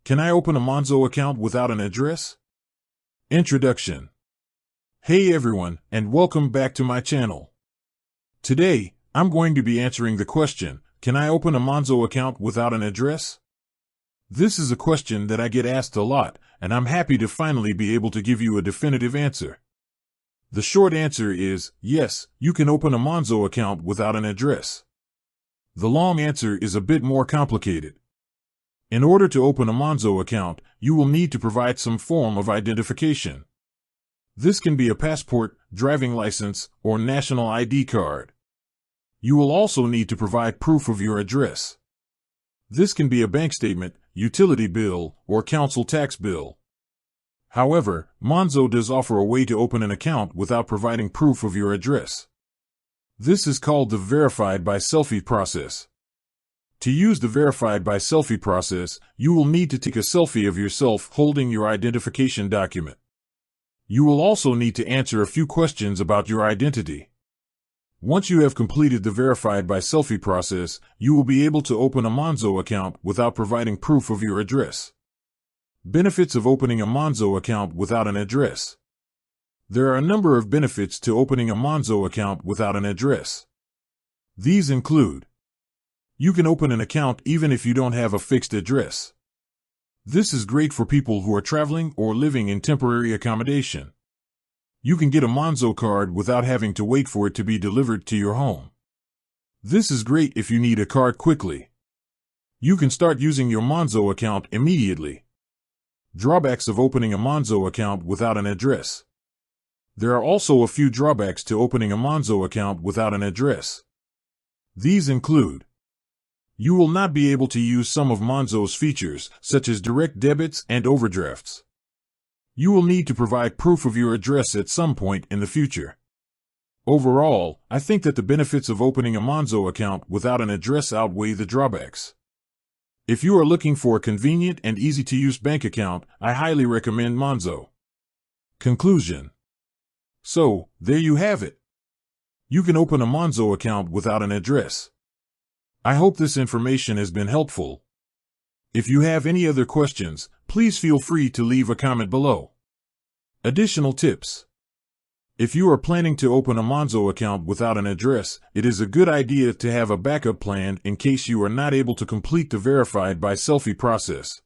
Can I open a Monzo account without an address? Introduction. Hey everyone, and welcome back to my channel. Today, I'm going to be answering the question, can I open a Monzo account without an address? This is a question that I get asked a lot, and I'm happy to finally be able to give you a definitive answer. The short answer is, yes, you can open a Monzo account without an address. The long answer is a bit more complicated. In order to open a Monzo account, you will need to provide some form of identification. This can be a passport, driving license, or national ID card. You will also need to provide proof of your address. This can be a bank statement, utility bill, or council tax bill. However, Monzo does offer a way to open an account without providing proof of your address. This is called the verified by selfie process. To use the verified by selfie process, you will need to take a selfie of yourself holding your identification document. You will also need to answer a few questions about your identity. Once you have completed the verified by selfie process, you will be able to open a Monzo account without providing proof of your address. Benefits of opening a Monzo account without an address. There are a number of benefits to opening a Monzo account without an address. These include: you can open an account even if you don't have a fixed address. This is great for people who are traveling or living in temporary accommodation. You can get a Monzo card without having to wait for it to be delivered to your home. This is great if you need a card quickly. You can start using your Monzo account immediately. Drawbacks of opening a Monzo account without an address. There are also a few drawbacks to opening a Monzo account without an address. These include: you will not be able to use some of Monzo's features, such as direct debits and overdrafts. You will need to provide proof of your address at some point in the future. Overall, I think that the benefits of opening a Monzo account without an address outweigh the drawbacks. If you are looking for a convenient and easy-to-use bank account, I highly recommend Monzo. Conclusion. So, there you have it. You can open a Monzo account without an address. I hope this information has been helpful. If you have any other questions, please feel free to leave a comment below. Additional tips. If you are planning to open a Monzo account without an address, it is a good idea to have a backup plan in case you are not able to complete the verified by selfie process.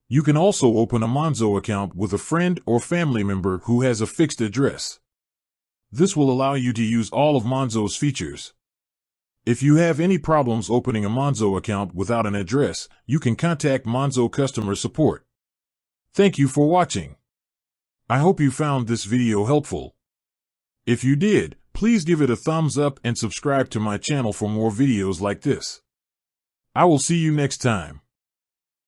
You can also open a Monzo account with a friend or family member who has a fixed address. This will allow you to use all of Monzo's features. If you have any problems opening a Monzo account without an address, you can contact Monzo customer support. Thank you for watching. I hope you found this video helpful. If you did, please give it a thumbs up and subscribe to my channel for more videos like this. I will see you next time.